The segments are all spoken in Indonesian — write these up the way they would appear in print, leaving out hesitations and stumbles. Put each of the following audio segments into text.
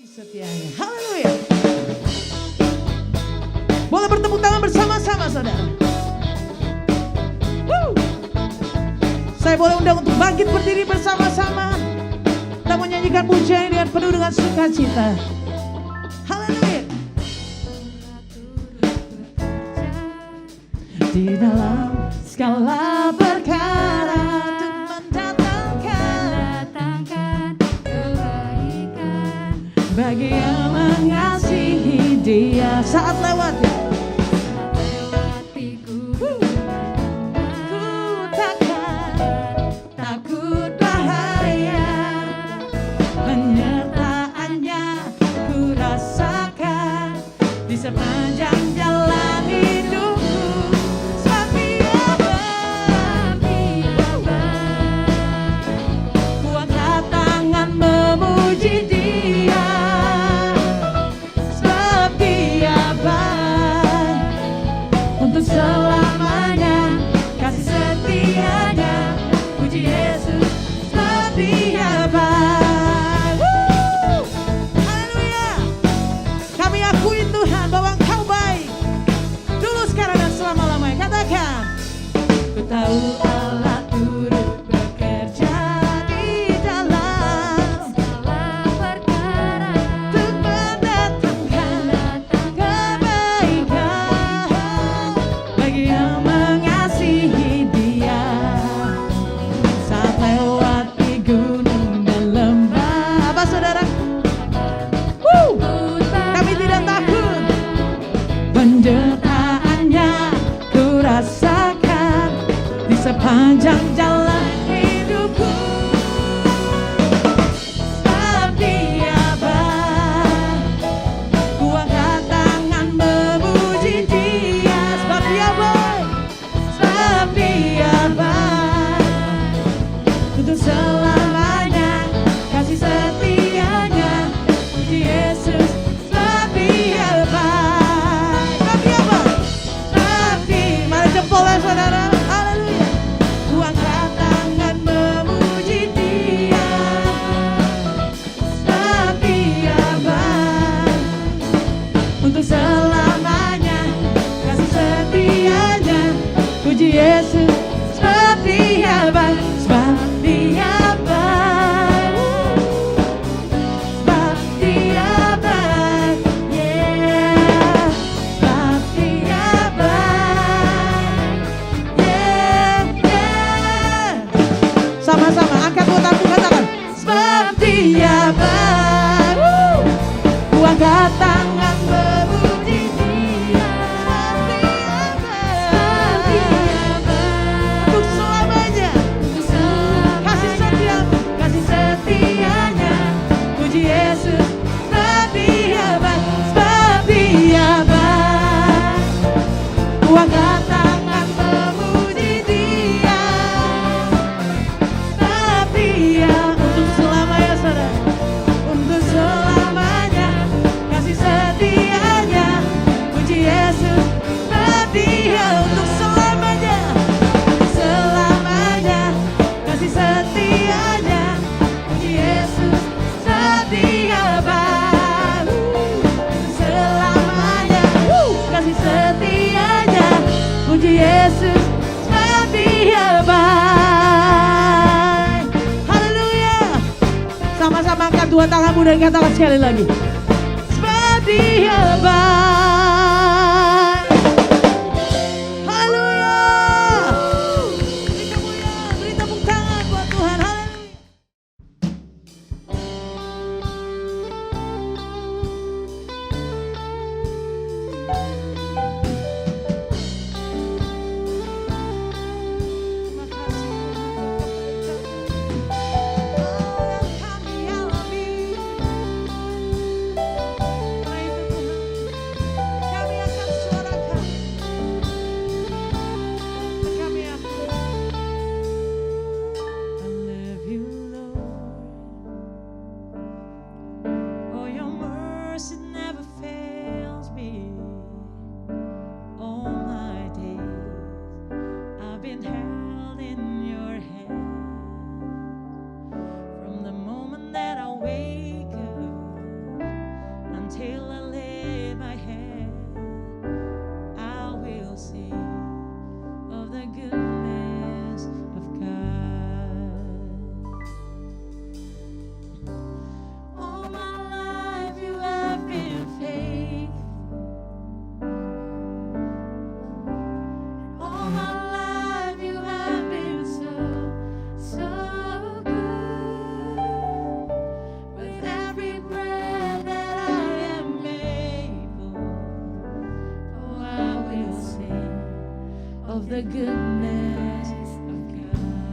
Setianya. Haleluya. Boleh bertepuk tangan bersama-sama saudara. Saya boleh undang untuk bangkit berdiri bersama-sama. Kita menyanyikan pujian dengan penuh dengan sukacita. Haleluya. Di dalam segala perkara bagi yang mengasihi Dia. Saat lewati ku takkan takut bahaya, penyertaannya ku rasakan di sepanjang jalan hidupku. Sebab ku angkat tangan memuji Dia. Selamanya kasih setianya, puji Yesus setia baik. Haleluya. Kami akui Tuhan bahwa Engkau baik, dulu sekarang dan selama-lamanya. Katakan, ku tahu Allah turut bekerja di dalam segala perkara untuk mendatangkan kebaikan bagi yang mengasihi Dia. Saat lewati gunung dan lembah, apa saudara? Kami tidak takut, penderitaannya ku rasakan di sepanjang jalan hidupku. Sebab Dia baik, ku angkat tangan memuji Dia. Sebab Dia baik, sebab Dia baik, untuk selamanya kasih setianya, puji Yesus. Sebab Dia baik, sebab Dia baik, sebab Dia. Mari jempolnya saudara. Haleluya. Ku angkat tangan memuji Dia. Sebab Dia baik, untuk selamanya kasih setianya, puji Yesus. Sebab Dia baik, sebab Dia baik, sebab Dia baik, yeah. Sebab Dia baik, yeah, yeah. Sama-sama angkat dua tangan, katakan, sebab Dia baik. Ku angkat tangan memuji Dia. Sebab Dia baik, untuk selamanya kasih setia, kasih setianya, puji Yesus. Sebab Dia baik, sebab Dia baik, ku angkat tangan memuji Dia. Sebab Dia, untuk selamanya saudara, untuk selamanya kasih setianya, puji Yesus. Sebab Dia, untuk selamanya, selamanya kasih setianya, puji Yesus. Sebab Dia baik, selamanya kasih setianya, puji Yesus. Sebab Dia baik. Haleluya. Sama-sama angkat dua tanganmu dan katakan sekali lagi, sebab Dia baik. Haleluya. Beri kemuliaan, beri tepuk tangan buat Tuhan. Haleluya. Terima kasih Tuhan yang kami alami. Karena itu Tuhan, the goodness of God.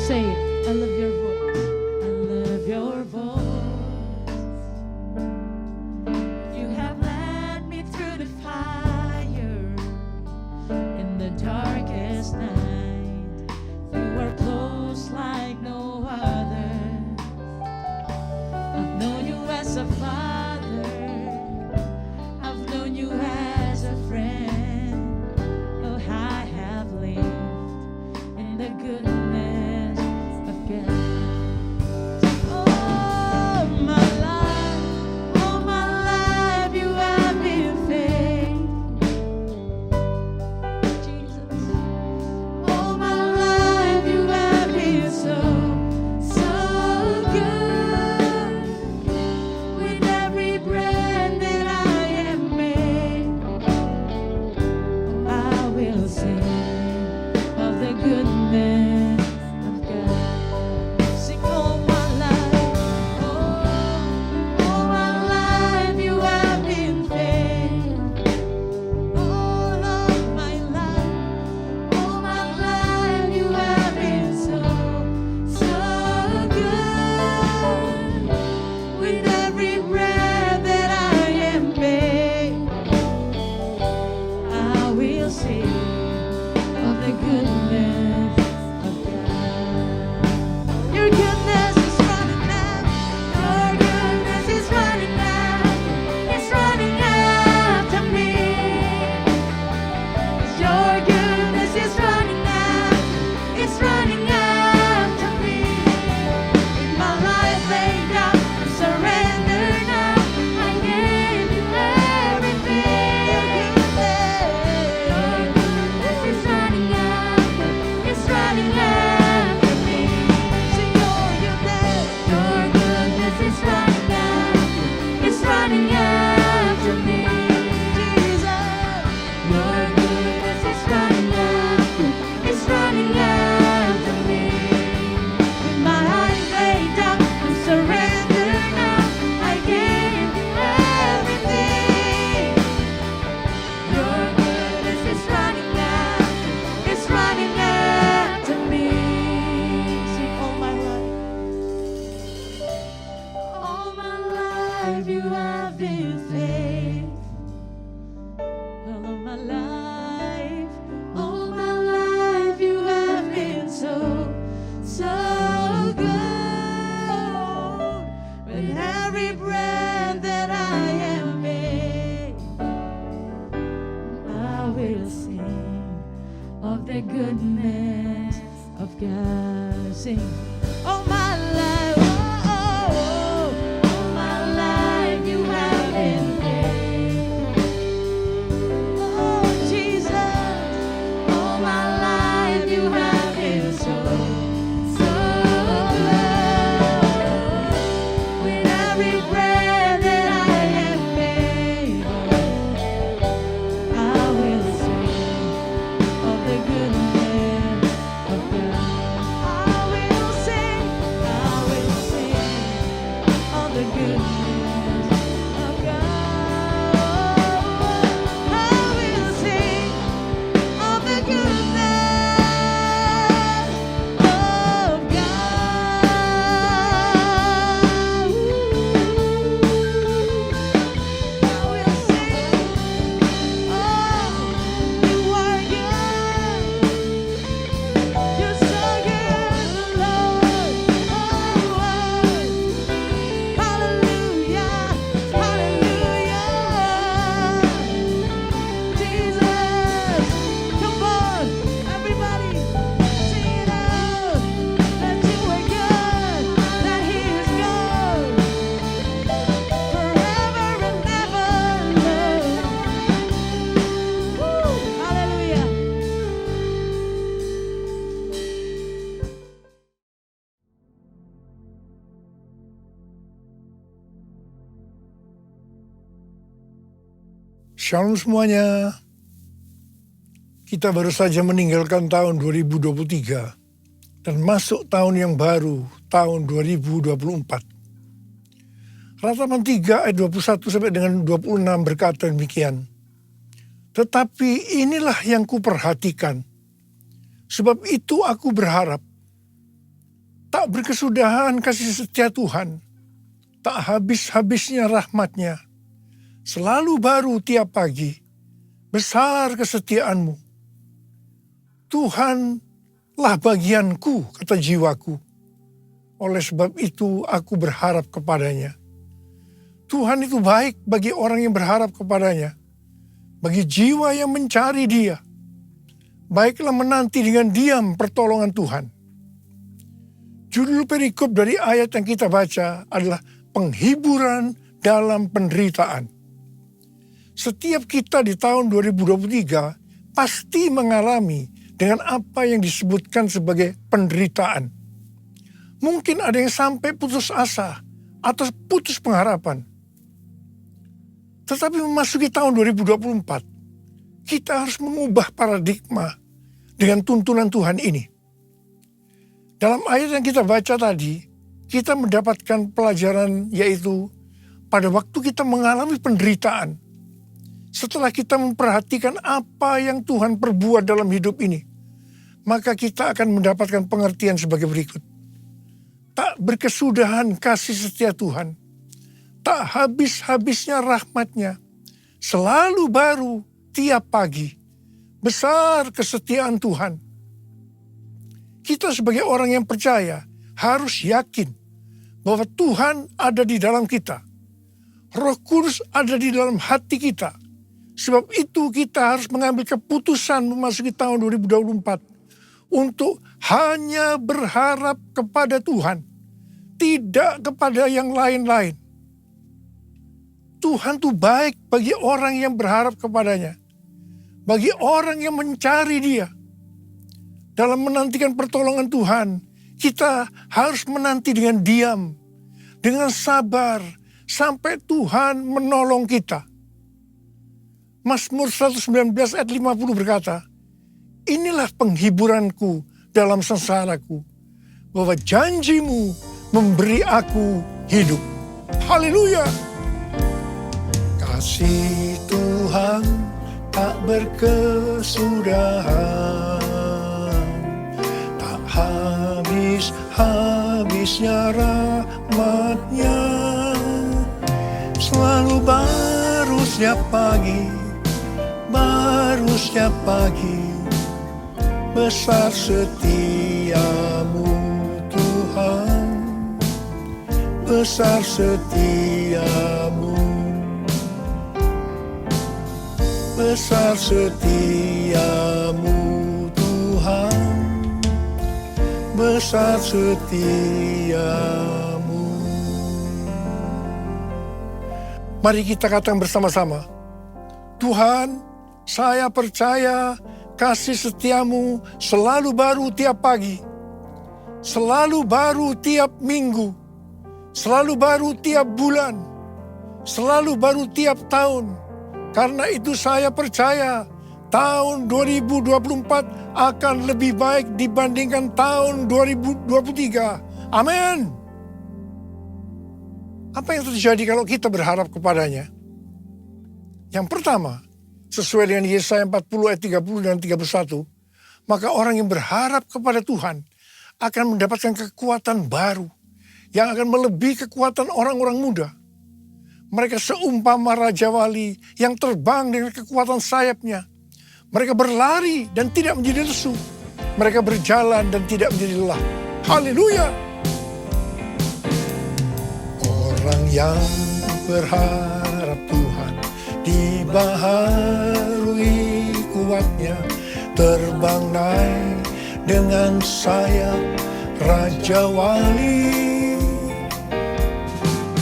Say it. I love your voice. I love your voice. You have led me through the fire in the darkest night. You are close like no other. I've known you as a father. I've known you as a friend. Oh, I have lived in the goodness of God. All my life, you have been faithful. Jesus, all my life, you have been so, so good. With every breath that I am made, I will sing of the goodness of God. Sing all my life, all my life you have been faithful. All of my life you have been so, so good. With every breath that I am made, I will sing of the goodness of God. Your goodness is running out. Your goodness is running out. It's running after me. Your goodness is running out. It's running after me. In my life laid down, I surrender now. I gave you everything. Your goodness is running out. It's running after me. Sing your goodness. Your goodness is running out. It's running after me. Jesus, your goodness is running out. It's running after me. With my eyes laid down, I'm surrendered now. I gave you everything. Your goodness is running out. It's running after me. Sing all my life. All my life you have been faithful. All of my life, all my life you have been so, so good. With every breath that I am made, I will sing of the goodness of God. Sing. All my life, all my life you have been faithful. Oh Jesus, all my life you have been so, so good. With every breath that I am made, I will sing of the goodness of God. I will sing of the goodness of God. I will sing of the goodness of God. I will sing, oh, you are good. You're so good, Lord. Oh, hallelujah, hallelujah. Jesus, come on, everybody, sing it out. That you are good, that He is good, forever and ever, Lord. Woo, hallelujah. Shalom semuanya. Kita baru saja meninggalkan tahun 2023 dan masuk tahun yang baru, tahun 2024. Ratapan 3 ayat 21 sampai dengan 26 berkata demikian. Tetapi inilah yang kuperhatikan. Sebab itu aku berharap. Tak berkesudahan kasih setia Tuhan. Tak habis-habisnya rahmat-Nya. Selalu baru tiap pagi. Besar kesetiaanmu. Tuhanlah bagianku, kata jiwaku. Oleh sebab itu aku berharap kepadanya. Tuhan itu baik bagi orang yang berharap kepadanya. Bagi jiwa yang mencari Dia. Baiklah menanti dengan diam pertolongan Tuhan. Judul perikop dari ayat yang kita baca adalah penghiburan dalam penderitaan. Setiap kita di tahun 2023 pasti mengalami dengan apa yang disebutkan sebagai penderitaan. Mungkin ada yang sampai putus asa atau putus pengharapan. Tetapi memasuki tahun 2024, kita harus mengubah paradigma dengan tuntunan Tuhan ini. Dalam ayat yang kita baca tadi, kita mendapatkan pelajaran yaitu pada waktu kita mengalami penderitaan, setelah kita memperhatikan apa yang Tuhan perbuat dalam hidup ini, maka kita akan mendapatkan pengertian sebagai berikut. Tak berkesudahan kasih setia Tuhan. Tak habis-habisnya rahmat-Nya. Selalu baru tiap pagi. Besar kesetiaan Tuhan. Kita sebagai orang yang percaya harus yakin bahwa Tuhan ada di dalam kita. Roh Kudus ada di dalam hati kita. Sebab itu kita harus mengambil keputusan memasuki tahun 2024 untuk hanya berharap kepada Tuhan, tidak kepada yang lain-lain. Tuhan itu baik bagi orang yang berharap kepadanya, bagi orang yang mencari Dia. Dalam menantikan pertolongan Tuhan, kita harus menanti dengan diam, dengan sabar, sampai Tuhan menolong kita. Mazmur 119 ayat 50 berkata, inilah penghiburanku dalam sengsaraku, bahwa janji-Mu memberi aku hidup. Haleluya! Kasih Tuhan tak berkesudahan, tak habis-habisnya rahmat-Nya, selalu baru setiap pagi. Baru setiap pagi, besar setiamu Tuhan, besar setiamu, besar setiamu Tuhan, besar setiamu. Mari kita katakan bersama-sama, Tuhan, saya percaya kasih setiamu selalu baru tiap pagi, selalu baru tiap minggu, selalu baru tiap bulan, selalu baru tiap tahun. Karena itu saya percaya tahun 2024 akan lebih baik dibandingkan tahun 2023. Amin. Apa yang terjadi kalau kita berharap kepadanya? Yang pertama, sesuai dengan Yesaya 40 ayat 30 dan 31, maka orang yang berharap kepada Tuhan akan mendapatkan kekuatan baru yang akan melebihi kekuatan orang-orang muda. Mereka seumpama Raja Wali yang terbang dengan kekuatan sayapnya. Mereka berlari dan tidak menjadi lesu. Mereka berjalan dan tidak menjadi lelah. Haleluya! Orang yang berharap Tuhan dibaharui kuatnya, terbang naik dengan sayap Raja Wali,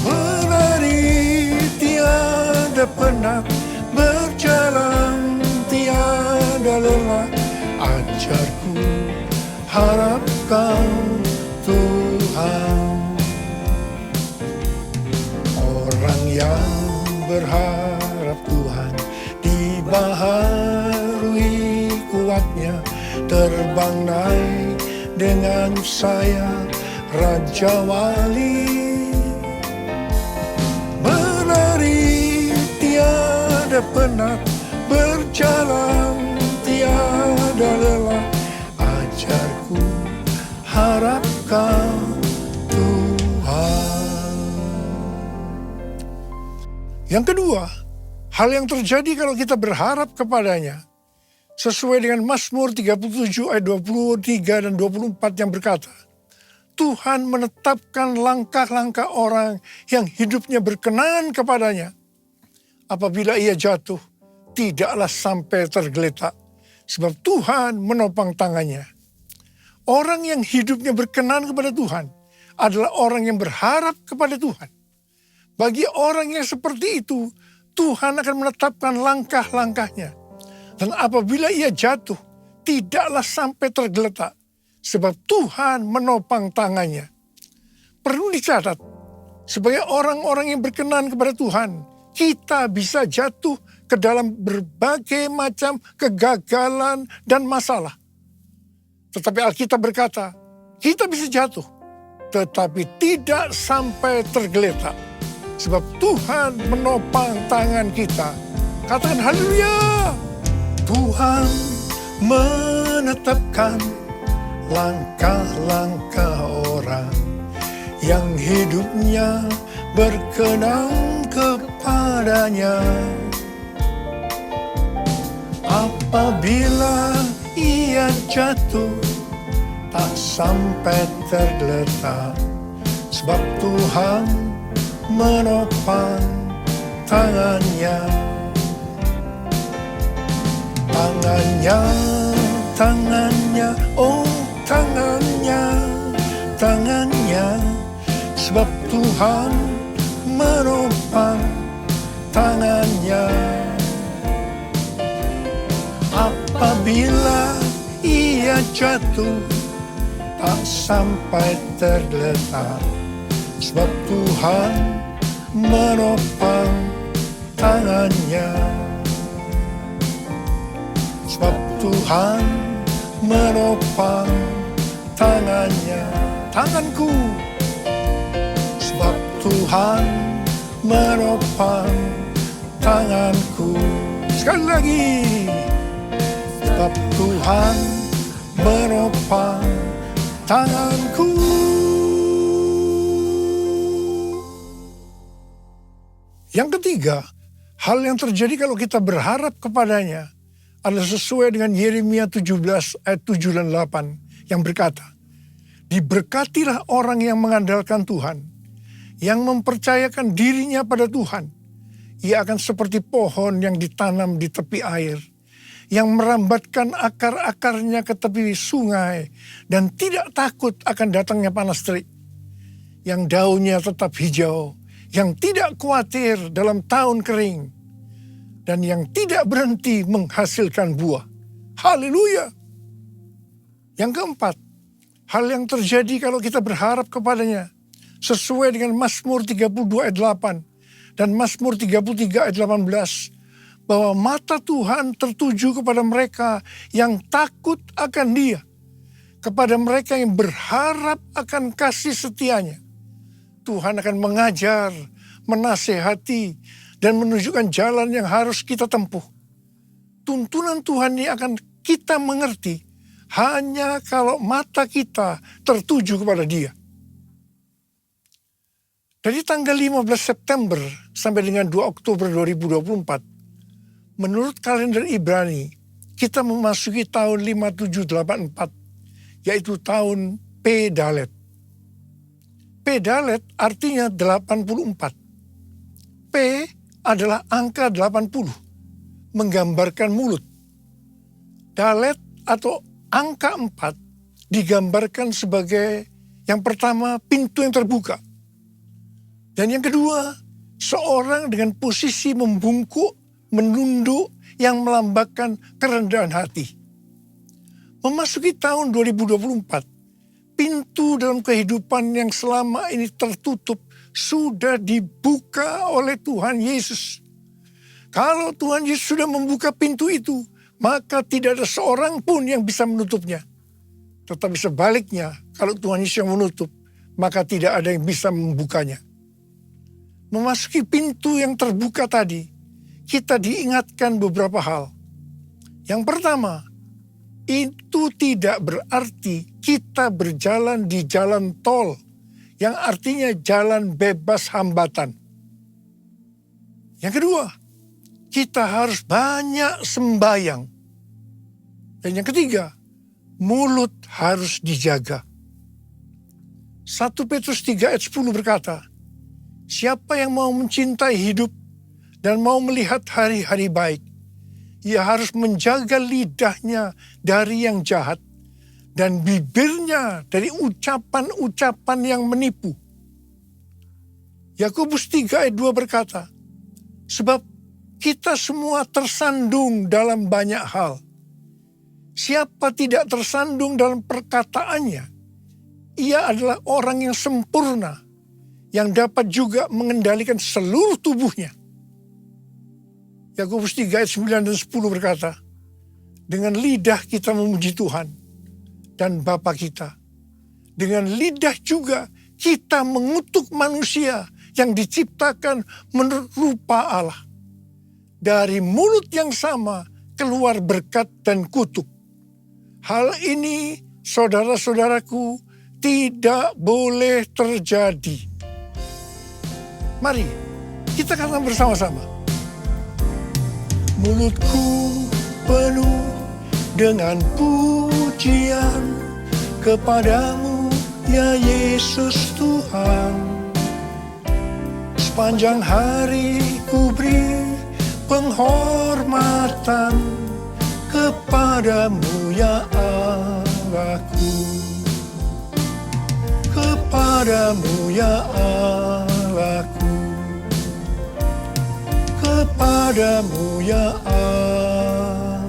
berlari tiada penat, berjalan tiada lelah. Ajarku harap Kau Tuhan. Orang yang berharap Tuhan dibaharui kuatnya, terbang naik dengan sayap Raja Wali, menari tiada penat, berjalan tiada lelah, ajarku harapkan Tuhan. Yang kedua, hal yang terjadi kalau kita berharap kepadanya, sesuai dengan Mazmur 37 ayat 23 dan 24 yang berkata, Tuhan menetapkan langkah-langkah orang yang hidupnya berkenan kepadanya. Apabila ia jatuh, tidaklah sampai tergeletak, sebab Tuhan menopang tangannya. Orang yang hidupnya berkenan kepada Tuhan adalah orang yang berharap kepada Tuhan. Bagi orang yang seperti itu, Tuhan akan menetapkan langkah-langkahnya. Dan apabila ia jatuh, tidaklah sampai tergeletak, sebab Tuhan menopang tangannya. Perlu dicatat, sebagai orang-orang yang berkenan kepada Tuhan, kita bisa jatuh ke dalam berbagai macam kegagalan dan masalah. Tetapi Alkitab berkata, kita bisa jatuh, tetapi tidak sampai tergeletak. Sebab Tuhan menopang tangan kita. Katakan haleluya. Tuhan menetapkan langkah-langkah orang yang hidupnya berkenan kepadanya. Apabila ia jatuh, tak sampai tergeletak, sebab Tuhan menopang tangannya. Tangannya, tangannya, oh tangannya, tangannya, sebab Tuhan menopang tangannya. Apabila ia jatuh, tak sampai tergeletak, sebab Tuhan menopang tangannya. Sebab Tuhan menopang tangannya. Tanganku. Sebab Tuhan menopang tanganku. Sekali lagi. Sebab Tuhan menopang tanganku. Yang ketiga, hal yang terjadi kalau kita berharap kepadanya adalah sesuai dengan Yeremia 17 ayat 7 dan 8 yang berkata, diberkatilah orang yang mengandalkan Tuhan, yang mempercayakan dirinya pada Tuhan. Ia akan seperti pohon yang ditanam di tepi air, yang merambatkan akar-akarnya ke tepi sungai dan tidak takut akan datangnya panas terik, yang daunnya tetap hijau, yang tidak khawatir dalam tahun kering, dan yang tidak berhenti menghasilkan buah. Haleluya. Yang keempat, hal yang terjadi kalau kita berharap kepadanya, sesuai dengan Mazmur 32 ayat 8 dan Mazmur 33 ayat 18, bahwa mata Tuhan tertuju kepada mereka yang takut akan Dia, kepada mereka yang berharap akan kasih setianya. Tuhan akan mengajar, menasehati, dan menunjukkan jalan yang harus kita tempuh. Tuntunan Tuhan ini akan kita mengerti hanya kalau mata kita tertuju kepada Dia. Dari tanggal 15 September sampai dengan 2 Oktober 2024, menurut kalender Ibrani, kita memasuki tahun 5784, yaitu tahun P Dalet. P Dalet artinya 84. P adalah angka 80, menggambarkan mulut. Dalet atau angka 4 digambarkan sebagai yang pertama pintu yang terbuka. Dan yang kedua, seorang dengan posisi membungkuk, menunduk yang melambangkan kerendahan hati. Memasuki tahun 2024, pintu dalam kehidupan yang selama ini tertutup sudah dibuka oleh Tuhan Yesus. Kalau Tuhan Yesus sudah membuka pintu itu, maka tidak ada seorang pun yang bisa menutupnya. Tetapi sebaliknya, kalau Tuhan Yesus yang menutup, maka tidak ada yang bisa membukanya. Memasuki pintu yang terbuka tadi, kita diingatkan beberapa hal. Yang pertama, itu tidak berarti kita berjalan di jalan tol, yang artinya jalan bebas hambatan. Yang kedua, kita harus banyak sembahyang. Dan yang ketiga, mulut harus dijaga. 1 Petrus 3 ayat 10 berkata, siapa yang mau mencintai hidup dan mau melihat hari-hari baik, ia harus menjaga lidahnya dari yang jahat dan bibirnya dari ucapan-ucapan yang menipu. Yakobus 3 ayat 2 berkata, sebab kita semua tersandung dalam banyak hal. Siapa tidak tersandung dalam perkataannya, ia adalah orang yang sempurna, yang dapat juga mengendalikan seluruh tubuhnya. Yakobus 3 ayat 9 dan 10 berkata, dengan lidah kita memuji Tuhan dan Bapa kita. Dengan lidah juga kita mengutuk manusia yang diciptakan menurut rupa Allah. Dari mulut yang sama keluar berkat dan kutuk. Hal ini, saudara-saudaraku, tidak boleh terjadi. Mari kita katakan bersama-sama. Mulutku penuh dengan pujian kepadamu, ya Yesus Tuhan. Sepanjang hari ku beri penghormatan kepadamu, ya Allahku. Kepadamu, ya Allahku. Kepadamu, ya Allahku.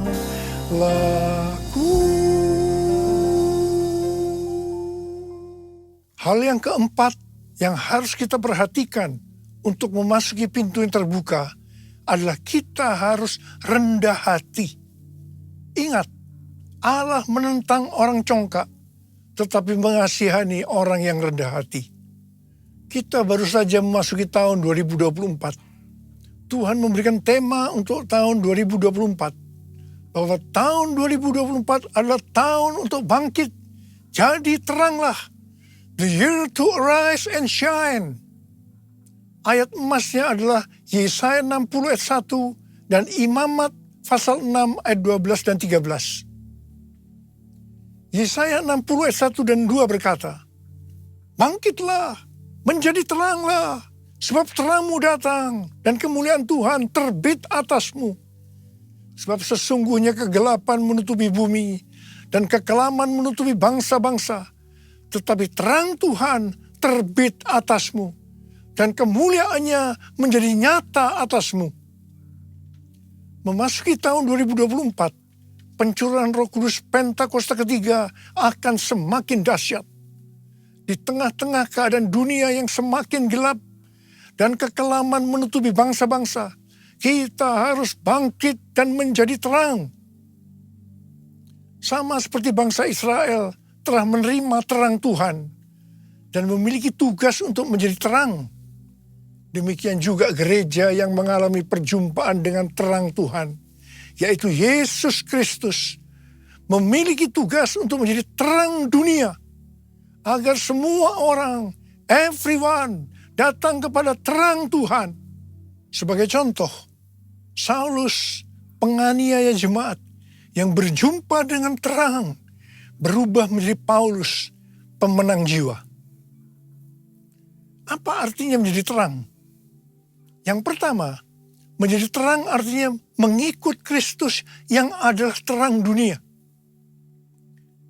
Hal yang keempat yang harus kita perhatikan untuk memasuki pintu yang terbuka adalah kita harus rendah hati. Ingat, Allah menentang orang congkak, tetapi mengasihani orang yang rendah hati. Kita baru saja memasuki tahun 2024. Tuhan memberikan tema untuk tahun 2024. Bahwa tahun 2024 adalah tahun untuk bangkit. Jadi teranglah. The year to arise and shine. Ayat emasnya adalah Yesaya 60 ayat 1 dan Imamat pasal 6 ayat 12 dan 13. Yesaya 60 ayat 1 dan 2 berkata, bangkitlah, menjadi teranglah, sebab terangmu datang dan kemuliaan Tuhan terbit atasmu. Sebab sesungguhnya kegelapan menutupi bumi dan kekelaman menutupi bangsa-bangsa. Tetapi terang Tuhan terbit atasmu dan kemuliaannya menjadi nyata atasmu. Memasuki tahun 2024, pencurahan Roh Kudus Pentakosta ketiga akan semakin dahsyat. Di tengah-tengah keadaan dunia yang semakin gelap dan kekelaman menutupi bangsa-bangsa, kita harus bangkit dan menjadi terang. Sama seperti bangsa Israel telah menerima terang Tuhan dan memiliki tugas untuk menjadi terang. Demikian juga gereja yang mengalami perjumpaan dengan terang Tuhan, yaitu Yesus Kristus, memiliki tugas untuk menjadi terang dunia, agar semua orang, everyone, datang kepada terang Tuhan. Sebagai contoh, Saulus, penganiaya jemaat, yang berjumpa dengan terang, berubah menjadi Paulus, pemenang jiwa. Apa artinya menjadi terang? Yang pertama, menjadi terang artinya mengikut Kristus yang adalah terang dunia.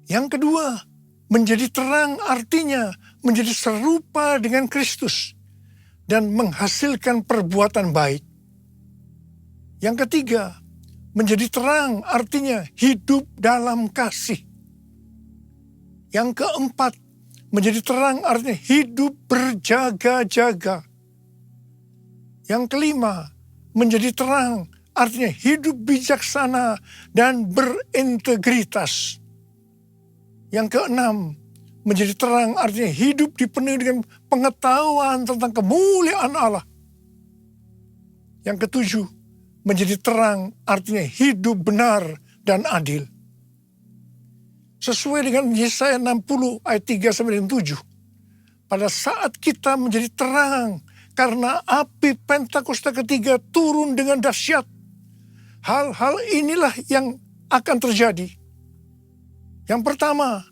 Yang kedua, menjadi terang artinya menjadi serupa dengan Kristus dan menghasilkan perbuatan baik. Yang ketiga, menjadi terang artinya hidup dalam kasih. Yang keempat, menjadi terang artinya hidup berjaga-jaga. Yang kelima, menjadi terang artinya hidup bijaksana dan berintegritas. Yang keenam, menjadi terang artinya hidup dipenuhi dengan pengetahuan tentang kemuliaan Allah. Yang ketujuh, menjadi terang artinya hidup benar dan adil. Sesuai dengan Yesaya 60 ayat 3 sampai 7. Pada saat kita menjadi terang karena api Pentakosta ketiga turun dengan dahsyat. Hal-hal inilah yang akan terjadi. Yang pertama,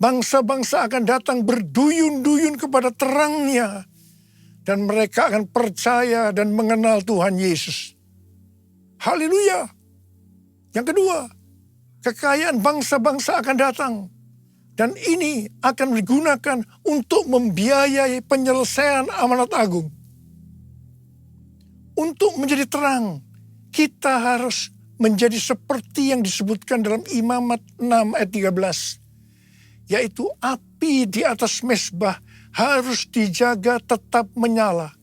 bangsa-bangsa akan datang berduyun-duyun kepada terangnya. Dan mereka akan percaya dan mengenal Tuhan Yesus. Haleluya. Yang kedua, kekayaan bangsa-bangsa akan datang. Dan ini akan digunakan untuk membiayai penyelesaian amanat agung. Untuk menjadi terang, kita harus menjadi seperti yang disebutkan dalam Imamat 6 ayat 13. Yaitu api di atas mezbah harus dijaga tetap menyala.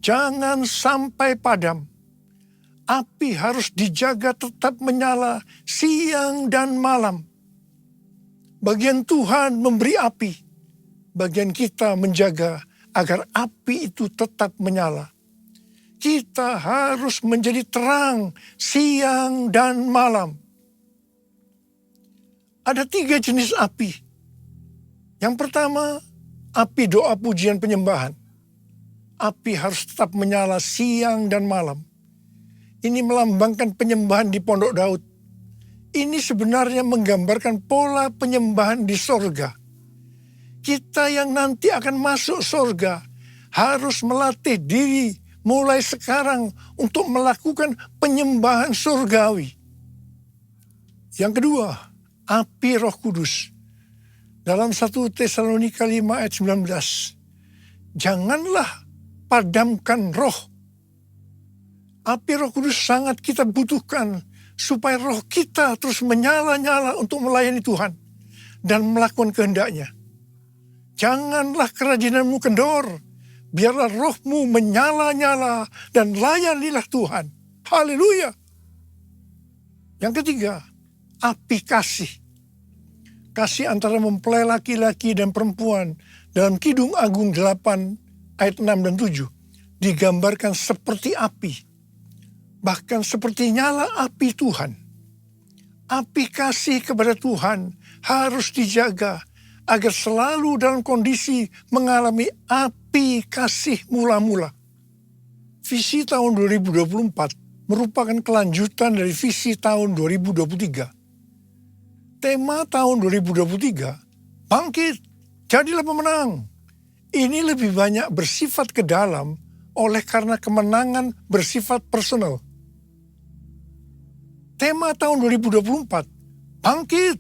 Jangan sampai padam. Api harus dijaga tetap menyala siang dan malam. Bagian Tuhan memberi api. Bagian kita menjaga agar api itu tetap menyala. Kita harus menjadi terang siang dan malam. Ada 3 jenis api. Yang pertama, api doa pujian penyembahan. Api harus tetap menyala siang dan malam. Ini melambangkan penyembahan di Pondok Daud. Ini sebenarnya menggambarkan pola penyembahan di sorga. Kita yang nanti akan masuk sorga harus melatih diri mulai sekarang untuk melakukan penyembahan surgawi. Yang kedua, api Roh Kudus. Dalam 1 Tesalonika 5 ayat 19. Janganlah padamkan roh. Api Roh Kudus sangat kita butuhkan supaya roh kita terus menyala-nyala untuk melayani Tuhan dan melakukan kehendaknya. Janganlah kerajinanmu kendor. Biarlah rohmu menyala-nyala dan layanilah Tuhan. Haleluya. Yang ketiga, api kasih. Kasih antara mempelai laki-laki dan perempuan dalam Kidung Agung 8 ayat 6 dan 7 digambarkan seperti api. Bahkan seperti nyala api Tuhan. Api kasih kepada Tuhan harus dijaga agar selalu dalam kondisi mengalami api kasih mula-mula. Visi tahun 2024 merupakan kelanjutan dari visi tahun 2023. Tema tahun 2023, bangkit, jadilah pemenang. Ini lebih banyak bersifat ke dalam oleh karena kemenangan bersifat personal. Tema tahun 2024, bangkit,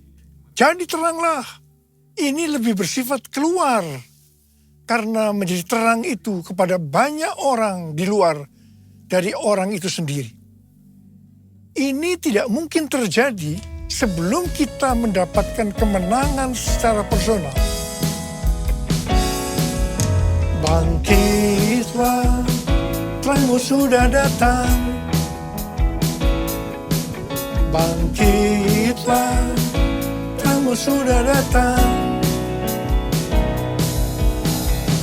jadi teranglah. Ini lebih bersifat keluar. Karena menjadi terang itu kepada banyak orang di luar dari orang itu sendiri. Ini tidak mungkin terjadi sebelum kita mendapatkan kemenangan secara personal. Bangkitlah, terangmu sudah datang. Bangkitlah, terangmu sudah datang.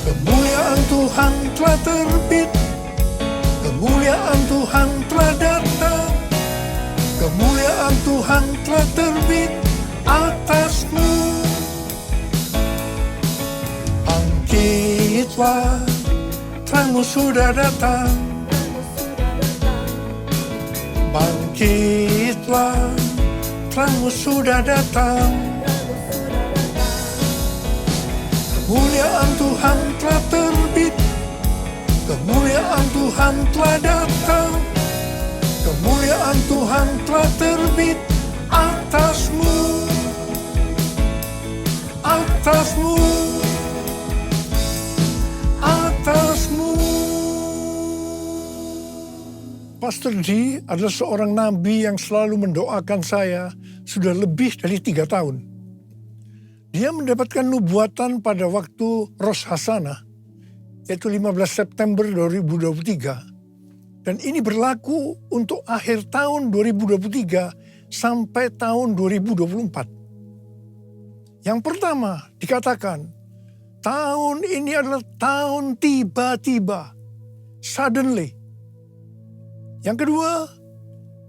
Kemuliaan Tuhan telah terbit. Kemuliaan Tuhan telah datang. Kemuliaan Tuhan telah terbit atasmu. Bangkitlah, terangmu sudah datang. Bangkitlah, terangmu sudah datang. Kemuliaan Tuhan telah terbit. Kemuliaan Tuhan telah datang. Kemuliaan Tuhan telah terbit atasmu. Atasmu. Atasmu. Pastor D adalah seorang nabi yang selalu mendoakan saya sudah lebih dari 3 tahun. Dia mendapatkan nubuatan pada waktu Rosh Hashanah, yaitu 15 September 2023. Dan ini berlaku untuk akhir tahun 2023 sampai tahun 2024. Yang pertama dikatakan, tahun ini adalah tahun tiba-tiba, suddenly. Yang kedua,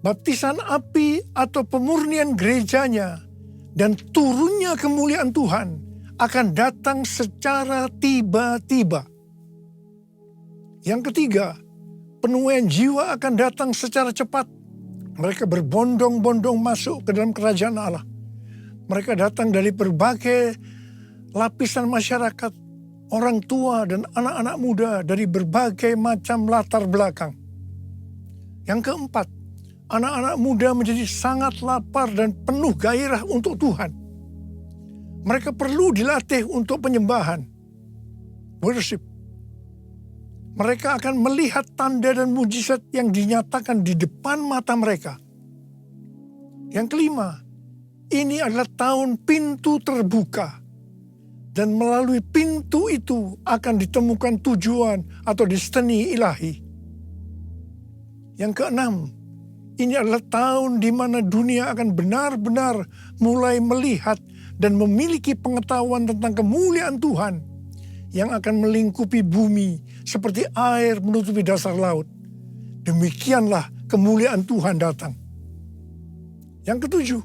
baptisan api atau pemurnian gerejanya dan turunnya kemuliaan Tuhan akan datang secara tiba-tiba. Yang ketiga, penuaian jiwa akan datang secara cepat. Mereka berbondong-bondong masuk ke dalam kerajaan Allah. Mereka datang dari berbagai lapisan masyarakat, orang tua dan anak-anak muda dari berbagai macam latar belakang. Yang keempat, anak-anak muda menjadi sangat lapar dan penuh gairah untuk Tuhan. Mereka perlu dilatih untuk penyembahan, worship. Mereka akan melihat tanda dan mujizat yang dinyatakan di depan mata mereka. Yang kelima, ini adalah tahun pintu terbuka. Dan melalui pintu itu akan ditemukan tujuan atau destiny ilahi. Yang keenam, ini adalah tahun di mana dunia akan benar-benar mulai melihat dan memiliki pengetahuan tentang kemuliaan Tuhan yang akan melingkupi bumi seperti air menutupi dasar laut. Demikianlah kemuliaan Tuhan datang. Yang ketujuh,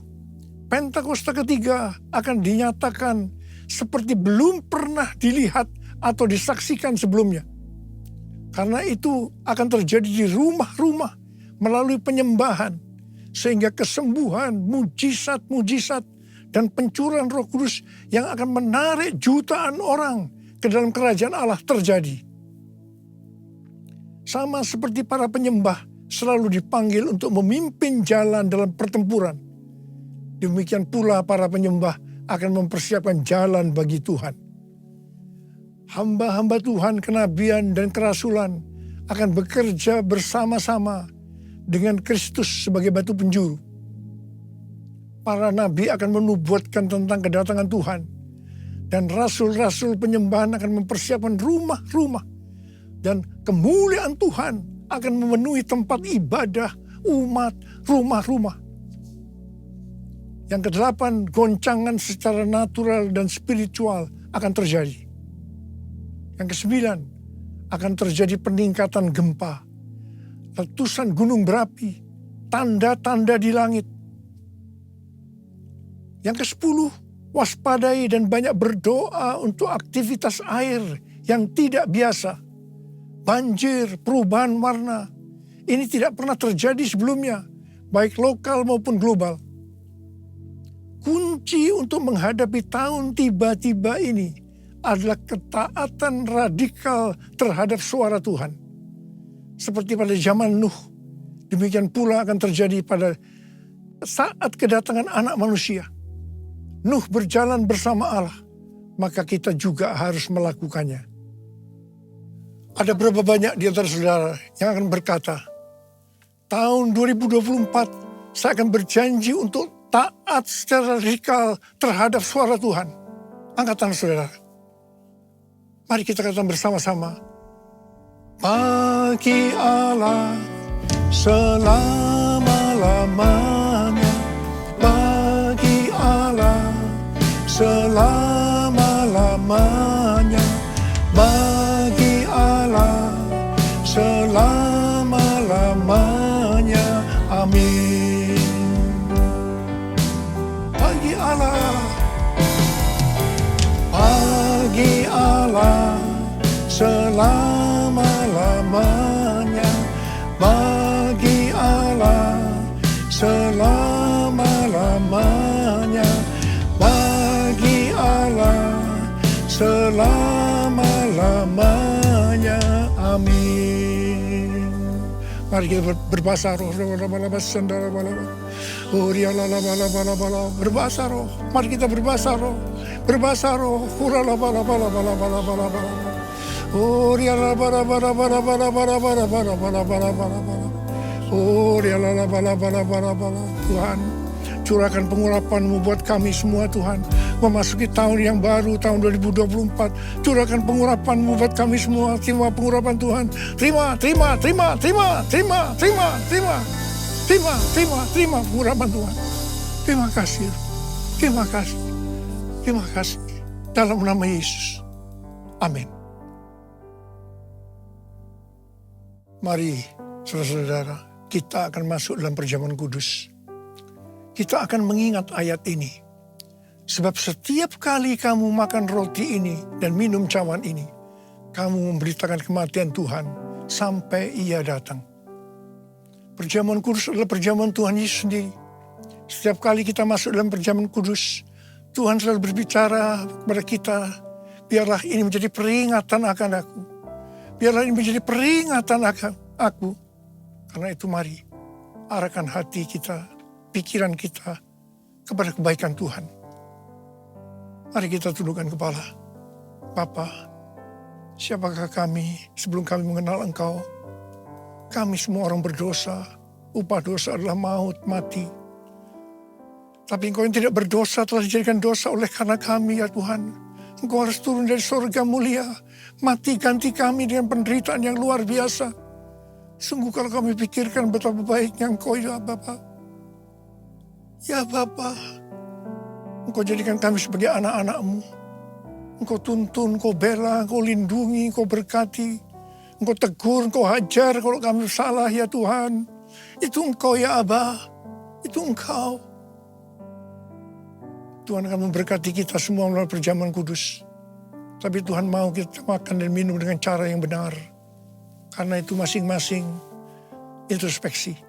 Pentakosta ketiga akan dinyatakan seperti belum pernah dilihat atau disaksikan sebelumnya. Karena itu akan terjadi di rumah-rumah melalui penyembahan, sehingga kesembuhan, mujizat-mujizat, dan pencurahan Roh Kudus yang akan menarik jutaan orang ke dalam kerajaan Allah terjadi. Sama seperti para penyembah selalu dipanggil untuk memimpin jalan dalam pertempuran, demikian pula para penyembah akan mempersiapkan jalan bagi Tuhan. Hamba-hamba Tuhan, kenabian dan kerasulan akan bekerja bersama-sama dengan Kristus sebagai batu penjuru. Para nabi akan menubuatkan tentang kedatangan Tuhan. Dan rasul-rasul penyembahan akan mempersiapkan rumah-rumah. Dan kemuliaan Tuhan akan memenuhi tempat ibadah umat, rumah-rumah. Yang kedelapan, goncangan secara natural dan spiritual akan terjadi. Yang kesembilan, akan terjadi peningkatan gempa, letusan gunung berapi, tanda-tanda di langit. Yang kesepuluh, waspadai dan banyak berdoa untuk aktivitas air yang tidak biasa. Banjir, perubahan warna, ini tidak pernah terjadi sebelumnya, baik lokal maupun global. Kunci untuk menghadapi tahun tiba-tiba ini adalah ketaatan radikal terhadap suara Tuhan. Seperti pada zaman Nuh, demikian pula akan terjadi pada saat kedatangan anak manusia. Nuh berjalan bersama Allah, maka kita juga harus melakukannya. Ada berapa banyak di antara saudara yang akan berkata, tahun 2024 saya akan berjanji untuk taat secara radikal terhadap suara Tuhan. Angkat tangan saudara. Mari kita katakan bersama-sama. Bagi Allah selama-lamanya. Bagi Allah selama-lamanya. Bagi Allah selama-lamanya. Amin. Bagi Allah. Bagi Allah selama-lamanya. Bagi Allah selama-lamanya. Bagi Allah selama-lamanya. Amin. Mari kita berbahasa roh. Berbahasa roh. Mari kita berbahasa roh. Berbahasa roh. Tuhan, curahkan pengurapan-Mu buat kami semua Tuhan. Memasuki tahun yang baru, tahun 2024. Curahkan pengurapan-Mu buat kami semua. Terima pengurapan Tuhan. Terima pengurapan Tuhan. Terima kasih. Terima kasih. Terima kasih. Dalam nama Yesus. Amin. Mari saudara-saudara, kita akan masuk dalam perjamuan kudus. Kita akan mengingat ayat ini. Sebab setiap kali kamu makan roti ini dan minum cawan ini, kamu memberitakan kematian Tuhan sampai Ia datang. Perjamuan kudus adalah perjamuan Tuhan Yesus sendiri. Setiap kali kita masuk dalam perjamuan kudus, Tuhan selalu berbicara kepada kita, biarlah ini menjadi peringatan akan aku. Biarlah ini menjadi peringatan akan aku. Karena itu mari arahkan hati kita, pikiran kita kepada kebaikan Tuhan. Mari kita tundukkan kepala. Bapa, siapakah kami sebelum kami mengenal Engkau? Kami semua orang berdosa. Upah dosa adalah maut, mati. Tapi Engkau yang tidak berdosa telah dijadikan dosa oleh karena kami, ya Tuhan. Engkau harus turun dari surga mulia. Mati ganti kami dengan penderitaan yang luar biasa. Sungguh kalau kami pikirkan betapa baiknya Engkau, ya Bapa. Ya Bapa, Engkau jadikan kami sebagai anak-anak-Mu. Engkau tuntun, Engkau bela, Engkau lindungi, Engkau berkati. Engkau tegur, Engkau hajar kalau kami salah, ya Tuhan. Itu Engkau, ya Abah. Itu Engkau. Tuhan akan memberkati kita semua melalui perjamuan kudus. Tapi Tuhan mau kita makan dan minum dengan cara yang benar. Karena itu masing-masing introspeksi.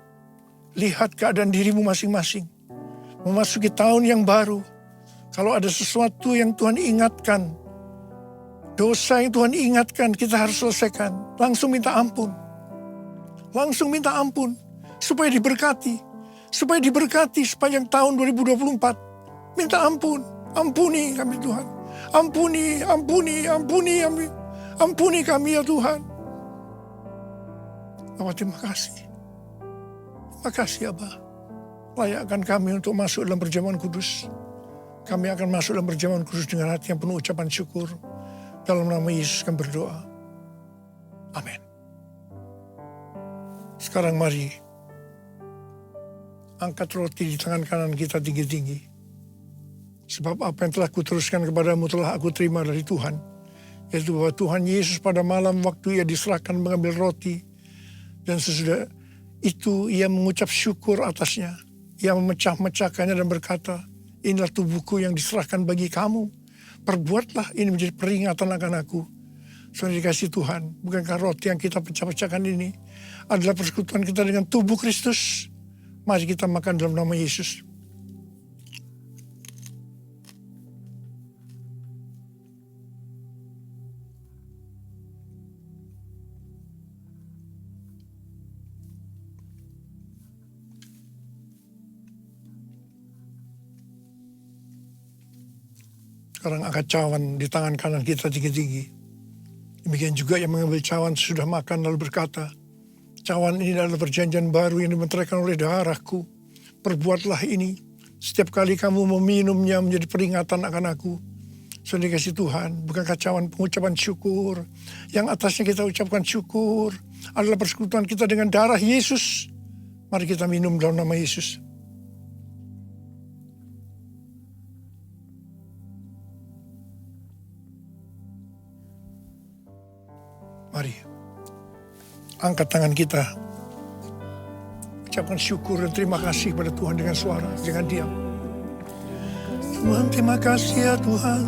Lihat keadaan dirimu masing-masing. Memasuki tahun yang baru. Kalau ada sesuatu yang Tuhan ingatkan, dosa yang Tuhan ingatkan kita harus selesaikan. Langsung minta ampun. Langsung minta ampun. Supaya diberkati. Supaya diberkati sepanjang tahun 2024. Minta ampun, ampuni kami Tuhan. Ampuni, ampuni, ampuni kami. Ampuni kami ya Tuhan. Bapa, terima kasih. Terima kasih Abah. Layakkan kami untuk masuk dalam perjamuan kudus. Kami akan masuk dalam perjamuan kudus dengan hati yang penuh ucapan syukur. Dalam nama Yesus kami berdoa. Amin. Sekarang mari angkat roti di tangan kanan kita tinggi-tinggi. Sebab apa yang telah kuteruskan kepadamu telah aku terima dari Tuhan. Yaitu bahwa Tuhan Yesus pada malam waktu Ia diserahkan mengambil roti. Dan sesudah itu Ia mengucap syukur atasnya. Ia memecah-mecahkannya dan berkata, inilah tubuhku yang diserahkan bagi kamu. Perbuatlah ini menjadi peringatan akan aku. Saudara dikasih Tuhan, bukankah roti yang kita pecah-pecahkan ini adalah persekutuan kita dengan tubuh Kristus? Mari kita makan dalam nama Yesus. Sekarang angkat cawan di tangan kanan kita tinggi-tinggi. Demikian juga yang mengambil cawan sudah makan lalu berkata, cawan ini adalah perjanjian baru yang dimeteraikan oleh darahku. Perbuatlah ini. Setiap kali kamu meminumnya menjadi peringatan akan aku. Saudara dikasih Tuhan, bukankah cawan pengucapan syukur? Yang atasnya kita ucapkan syukur adalah persekutuan kita dengan darah Yesus. Mari kita minum dalam nama Yesus. Mari, angkat tangan kita. Ucapkan syukur dan terima kasih kepada Tuhan dengan suara, dengan diam. Tuhan, terima kasih ya Tuhan.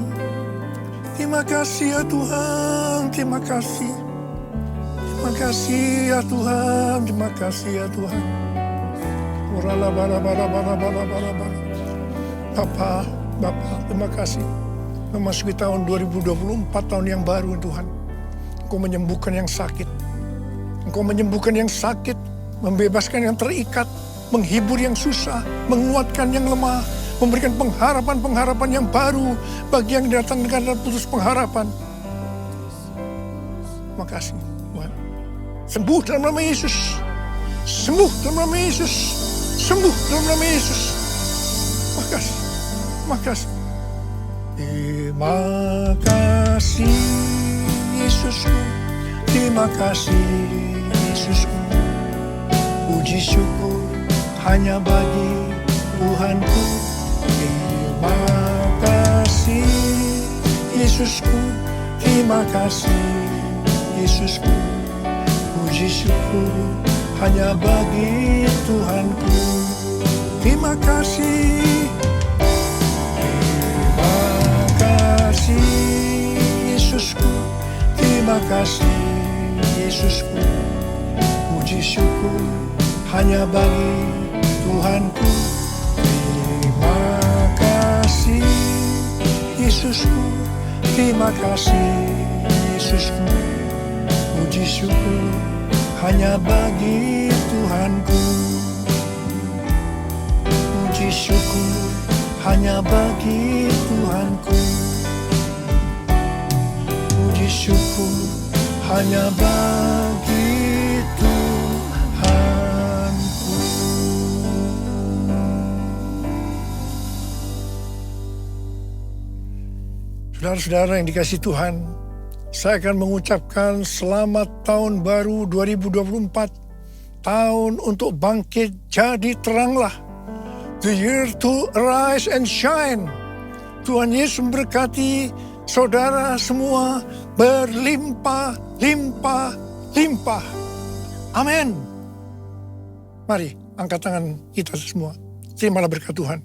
Terima kasih ya Tuhan, terima kasih. Terima kasih ya Tuhan, terima kasih ya Tuhan. Bapa, terima kasih. Memasuki tahun 2024, tahun yang baru Tuhan. Engkau menyembuhkan yang sakit. Engkau menyembuhkan yang sakit, membebaskan yang terikat, menghibur yang susah, menguatkan yang lemah, memberikan pengharapan-pengharapan yang baru bagi yang datang dengan putus pengharapan. Terima kasih Tuhan. Sembuh dalam nama Yesus. Sembuh dalam nama Yesus. Sembuh dalam nama Yesus. Terima kasih. Terima kasih. Terima kasih Yesusku. Terima kasih Yesusku. Puji syukur hanya bagi Tuhanku. Terima kasih Yesusku, terima kasih. Yesusku, puji syukur hanya bagi Tuhanku. Terima kasih. Terima kasih Yesusku, terima kasih Yesusku, puji syukur hanya bagi Tuhanku. Terima kasih Yesusku, terima kasih Yesusku, puji syukur hanya bagi Tuhanku. Puji syukur hanya bagi Tuhanku. Puji syukur hanya bagi Tuhanku. Saudara-saudara yang dikasihi Tuhan, saya akan mengucapkan selamat tahun baru 2024. Tahun untuk bangkit jadi teranglah. The year to arise and shine. Tuhan Yesus memberkati saudara semua berlimpah, limpah, limpah. Amin. Mari angkat tangan kita semua. Terimalah berkat Tuhan.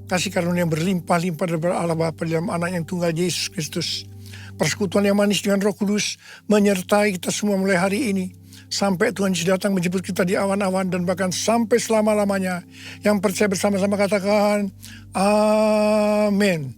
Kasih karunia yang berlimpah-limpah daripada Allah Bapa dalam anak yang tunggal Yesus Kristus. Persekutuan yang manis dengan Roh Kudus menyertai kita semua mulai hari ini. Sampai Tuhan Yesus datang menjemput kita di awan-awan dan bahkan sampai selama-lamanya. Yang percaya bersama-sama katakan, Amin.